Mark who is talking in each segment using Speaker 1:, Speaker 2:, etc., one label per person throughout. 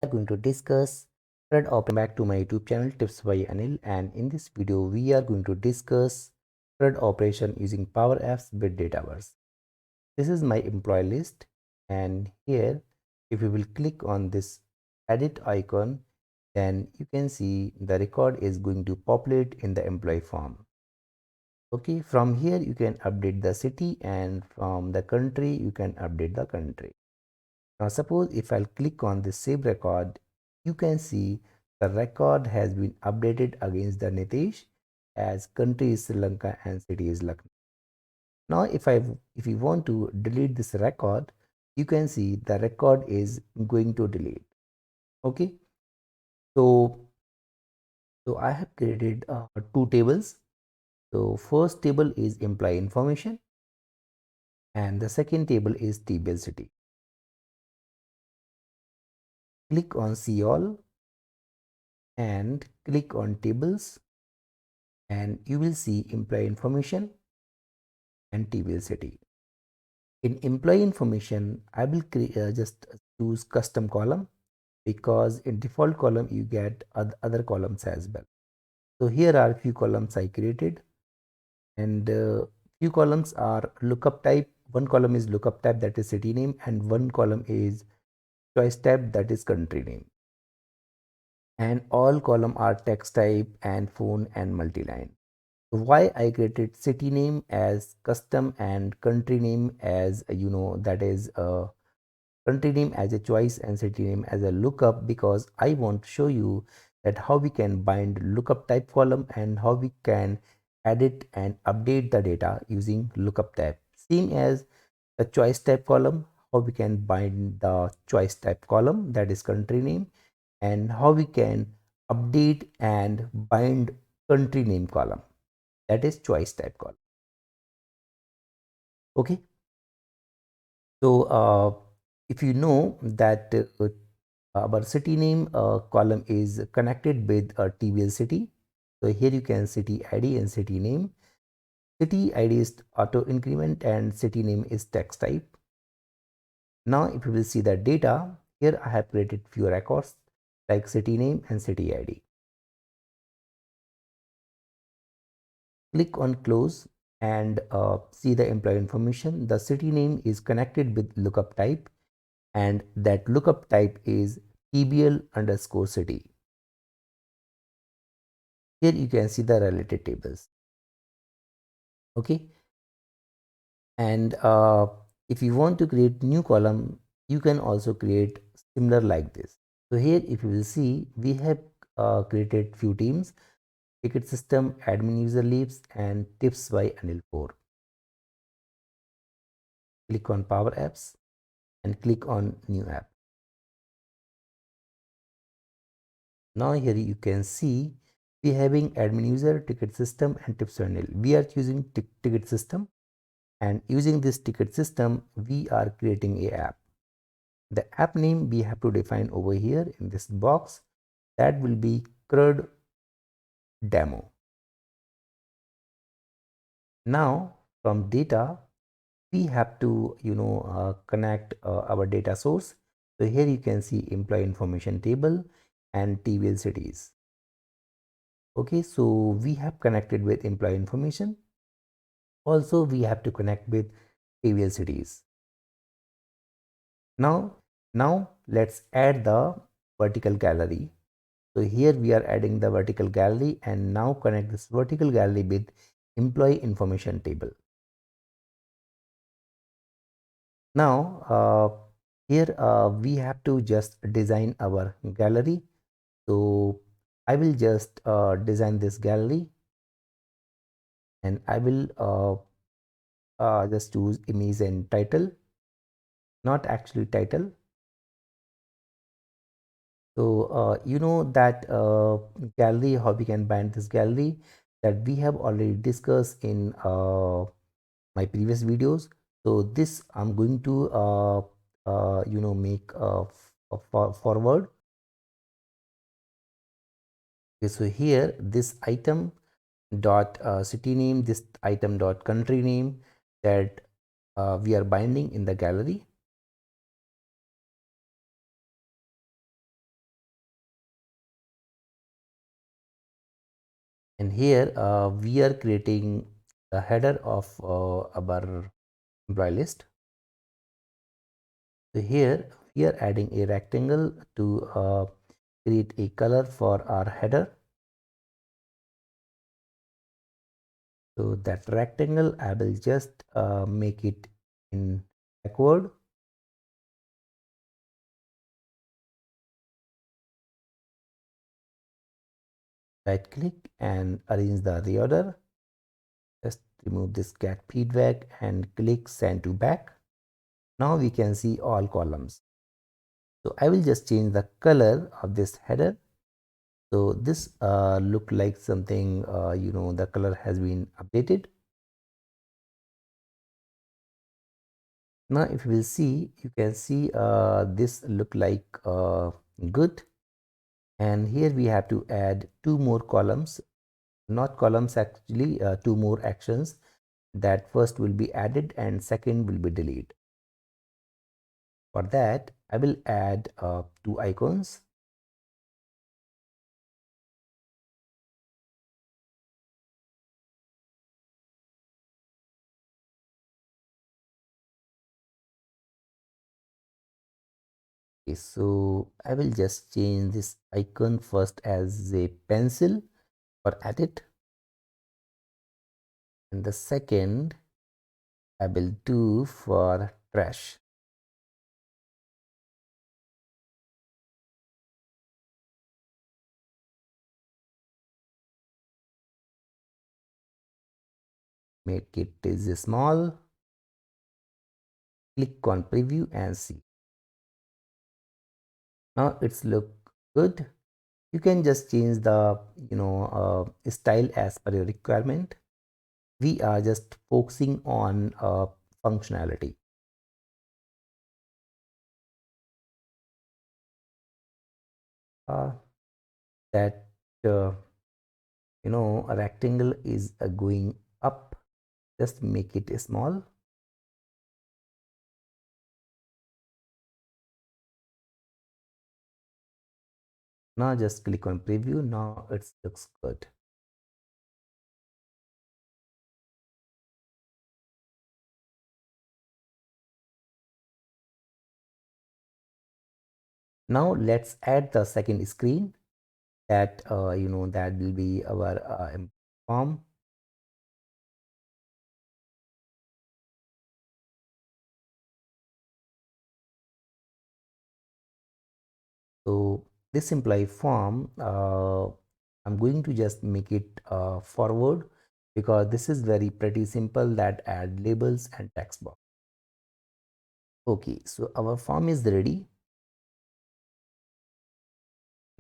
Speaker 1: are going to discuss CRUD operation. Back to my YouTube channel Tips by Anil, and in this video we are going to discuss CRUD operation using Power Apps with Dataverse. This is my employee list, and here if you will click on this edit icon, then you can see the record is going to populate in the employee form. Okay, from here you can update the city, and from the country you can update the country. Now suppose if I'll click on the save record, you can see the record has been updated against the Nitish as country is Sri Lanka and city is Lucknow. Now if you want to delete this record, you can see the record is going to delete. Okay, so I have created two tables. So first table is employee information and the second table is TBL city. Click on see all and click on tables, and you will see employee information and TBL city. In employee information, I will just choose custom column because in default column you get other columns as well. So here are few columns I created, and few columns are lookup type. One column is lookup type, that is city name, and one column is choice type, that is country name. And all column are text type and phone and multi-line. Why I created city name as custom and country name as that is country name as a choice and city name as a lookup, because I want to show you that how we can bind lookup type column and how we can edit and update the data using lookup type. Same as the choice type column, how we can bind the choice type column, that is country name, and how we can update and bind country name column, that is choice type column. Okay, so if you know that our city name column is connected with a TBL city, so here you can city ID and city name. City ID is auto increment and city name is text type. Now if you will see the data, here I have created few records like city name and city ID. Click on close and see the employee information. The city name is connected with lookup type, and that lookup type is TBL underscore city. Here you can see the related tables. Okay, and if you want to create new column, you can also create similar like this. So here if you will see, we have created few teams: ticket system, admin user leaves, and tips by Anil 4. Click on Power Apps and click on New App. Now here you can see we having admin user, ticket system, and tips by Anil. We are choosing ticket system, and using this ticket system we are creating a app. The app name we have to define over here in this box, that will be CRUD demo. Now from data we have to connect our data source. So here you can see employee information table and TBL cities. Okay, so we have connected with employee information. Also we have to connect with TBL cities. Now let's add the vertical gallery. So here we are adding the vertical gallery, and now connect this vertical gallery with employee information table. Now here we have to just design our gallery. So I will just design this gallery, and I will just choose image and title, not actually title. So you know that gallery, how we can bind this gallery, that we have already discussed in my previous videos. So this I'm going to make forward. Okay, so here this item dot city name, this item dot country name, that we are binding in the gallery. And here we are creating the header of our employee list. So here we are adding a rectangle to create a color for our header. So that rectangle I will just make it in backward. Right click and arrange the reorder. Just remove this get feedback and click send to back. Now we can see all columns. So I will just change the color of this header. So this look like something the color has been updated. Now if you will see, you can see this look like good. And here we have to add two more columns, not columns actually, two more actions. That first will be added and second will be deleted. For that I will add two icons. Okay, so I will just change this icon first as a pencil for edit, and the second I will do for trash. Make it is small, click on preview and see. Now it's look good. You can just change the style as per your requirement. We are just focusing on functionality. That a rectangle is going up, just make it small. Now just click on preview. Now it looks good. Now let's add the second screen. That that will be our form. So this employee form, I'm going to just make it forward, because this is very pretty simple, that add labels and text box. Okay, so our form is ready.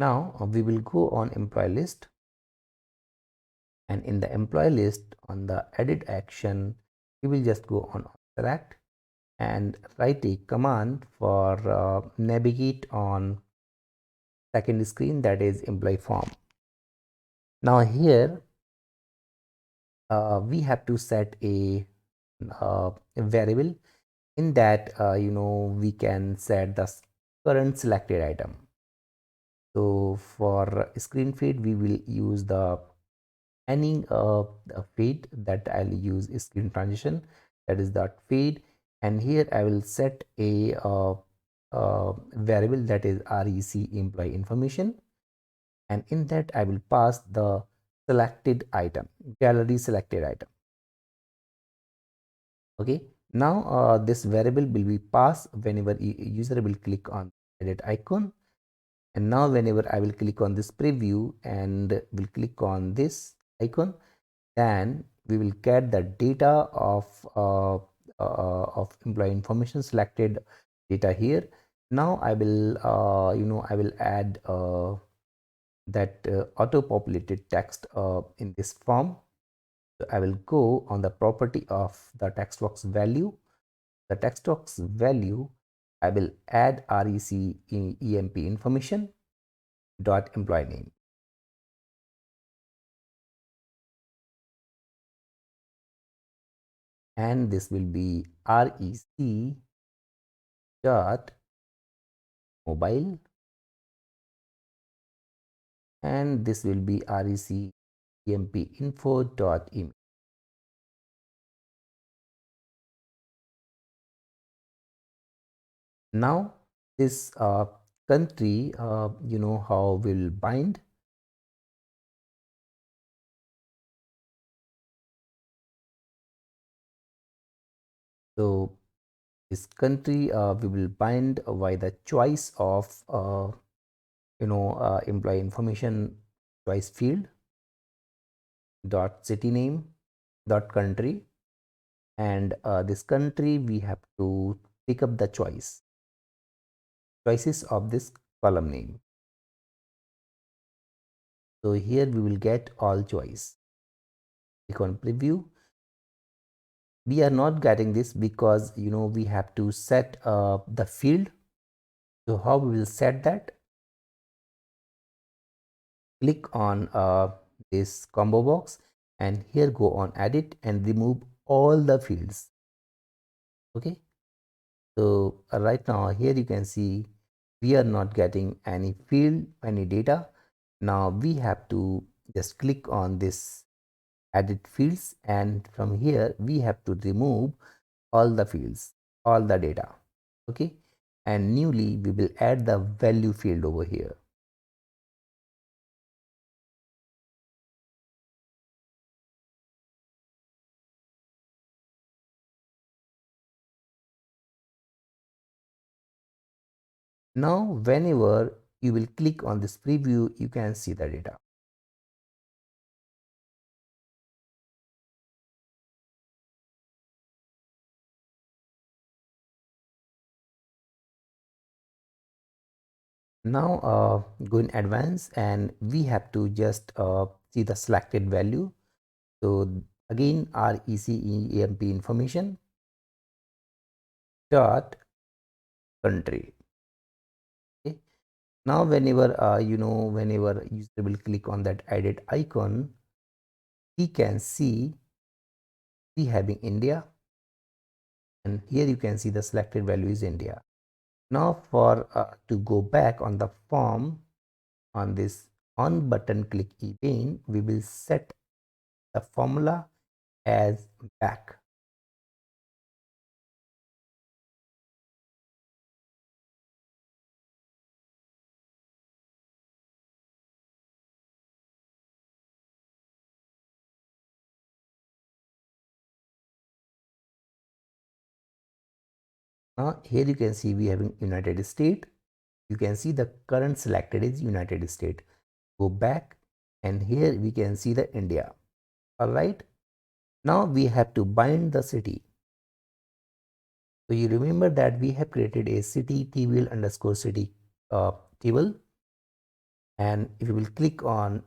Speaker 1: Now we will go on employee list, and in the employee list on the edit action, we will just go on select and write a command for navigate on second screen, that is employee form. Now here we have to set a variable. In that we can set the current selected item. So for screen feed we will use the any feed, that I'll use screen transition, that is dot feed, and here I will set a variable, that is rec employee information, and in that I will pass the selected item, gallery selected item. Okay, now this variable will be passed whenever user will click on edit icon, and now whenever I will click on this preview and will click on this icon, then we will get the data of employee information selected data here. Now I will I will add that auto populated text in this form. So I will go on the property of the text box value. The text box value, I will add rec emp information dot employee name. And this will be rec dot mobile, and this will be rec empinfo.email. Now this country, how will bind. So this country we will bind by the choice of employee information choice field dot city name dot country, and this country we have to pick up the choices of this column name. So here we will get all choice. Click on preview. We are not getting this because we have to set the field. So how we will set that? Click on this combo box and here go on edit and remove all the fields. Okay, so right now here you can see we are not getting any field, any data. Now we have to just click on this edit fields, and from here we have to remove all the fields, all the data. Okay, and newly we will add the value field over here. Now whenever you will click on this preview, you can see the data. Now go in advanced and we have to just see the selected value. So again RECEMP information dot country. Okay. Now whenever whenever user will click on that edit icon, we can see we having India, and here you can see the selected value is India. Now for to go back on the form, on this on button click again, we will set the formula as back. Now here you can see we having United States. You can see the current selected is United States. Go back and here we can see the India. All right. Now we have to bind the city. So you remember that we have created a city table underscore city table, and if you will click on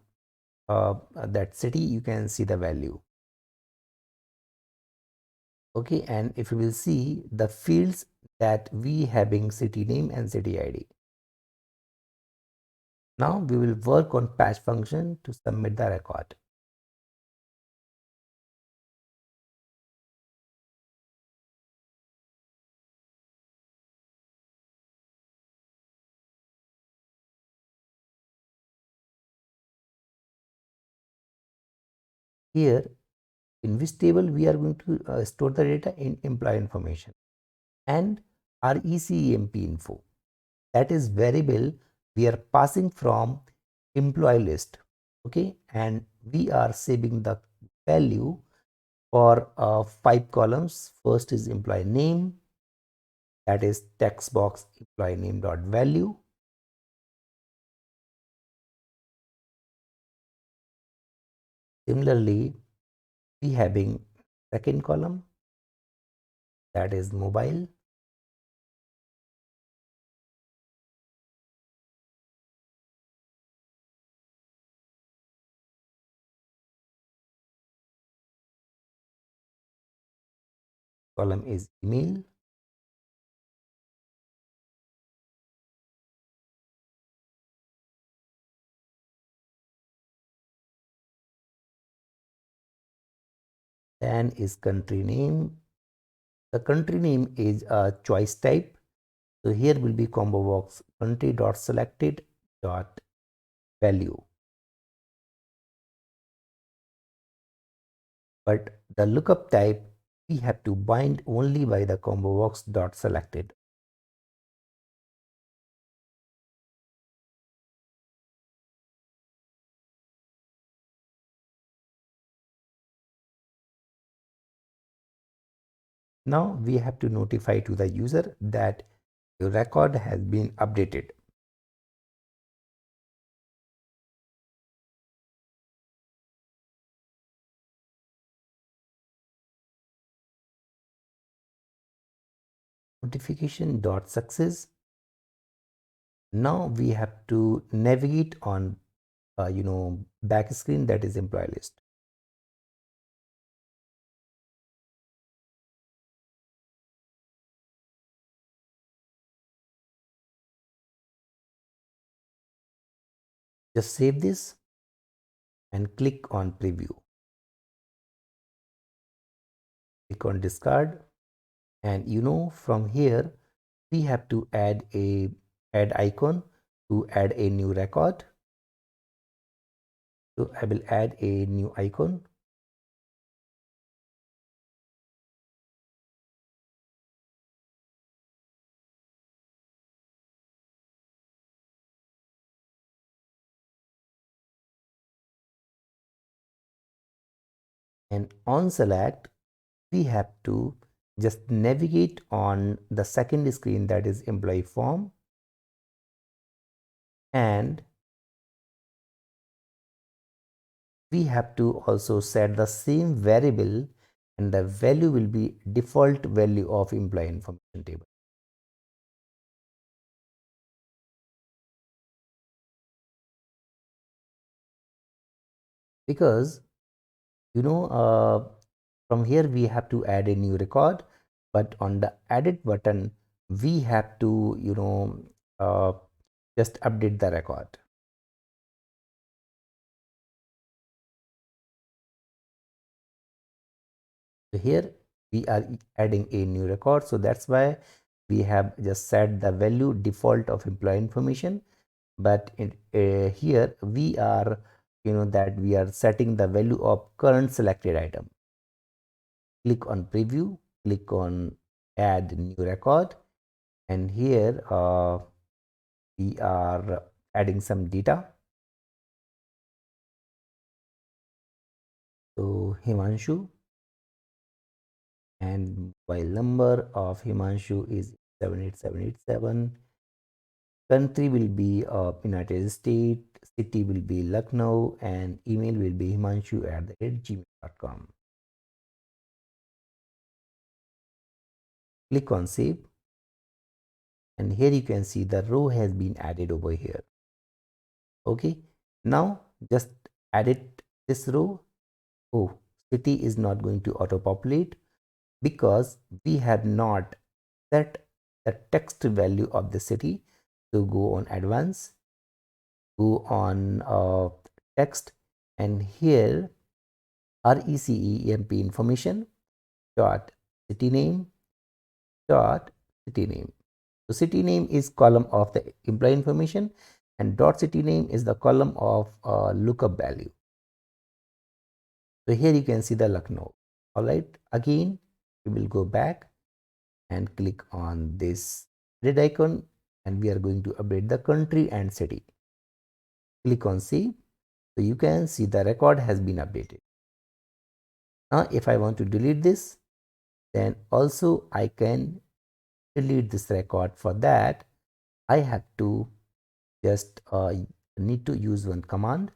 Speaker 1: that city, you can see the value. Okay, and if you will see the fields that we having city name and city ID. Now we will work on patch function to submit the record. Here in which table we are going to store the data in employee information and RECEMP info. That is variable we are passing from employee list. Okay, and we are saving the value for 5 columns. First is employee name, that is text box employee name dot value. Similarly, we having second column, that is mobile. Column is email. Then is country name. The country name is a choice type. So here will be combo box country dot selected dot value. but the lookup type we have to bind only by the combo box dot selected. Now we have to notify to the user that your record has been updated. Notification dot success. Now we have to navigate on back screen, that is employee list. Just save this and click on preview. Click on discard, and from here we have to add a add icon to add a new record. So I will add a new icon. And on select, we have to just navigate on the second screen, that is employee form, and we have to also set the same variable, and the value will be default value of employee information table. Because from here we have to add a new record, but on the edit button we have to uh, just update the record. So here we are adding a new record, so that's why we have just set the value default of employee information. But here we are that we are setting the value of current selected item. Click on preview, click on add new record, and here we are adding some data. So Himanshu, and mobile number of Himanshu is 78787. Country will be United States, city will be Lucknow, and email will be himanshu@gmail.com. Click on save, and here you can see the row has been added over here. Okay, now just edit this row. Oh, city is not going to auto populate because we have not set the text value of the city. So go on advanced, go on text, and here RECEMP information dot city name dot city name. So city name is column of the employee information, and dot city name is the column of lookup value. So here you can see the Lucknow. All right, again we will go back and click on this red icon, and we are going to update the country and city. Click on save. So you can see the record has been updated. Now if I want to delete this, then also I can delete this record. For that I have to just need to use one command.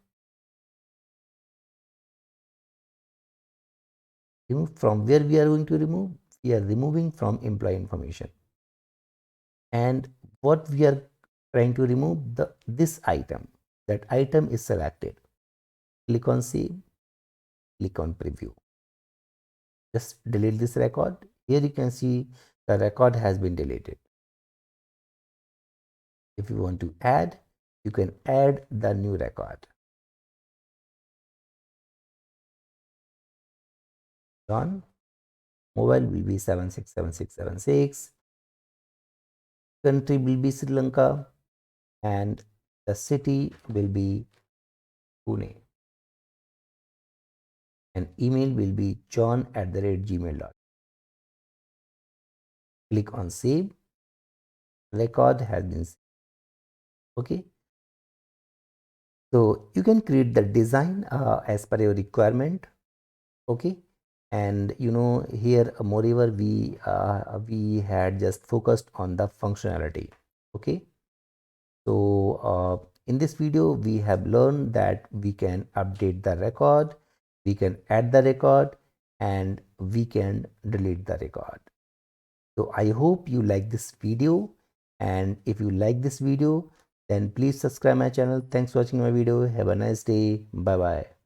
Speaker 1: Remove. From where we are going to remove? We are removing from employee information, and what we are trying to remove, this item. That item is selected. Click on save, click on preview. Just delete this record. Here you can see the record has been deleted. If you want to add, you can add the new record. Done. Mobile will be 767676. Country will be Sri Lanka, and the city will be Pune. and email will be john@gmail.com. Click on save. Record has been saved. Okay. So you can create the design as per your requirement. Okay. And here moreover we had just focused on the functionality. Okay. So in this video we have learned that we can update the record, we can add the record, and we can delete the record. So I hope you like this video, and if you like this video then please subscribe my channel. Thanks for watching my video. Have a nice day. Bye bye.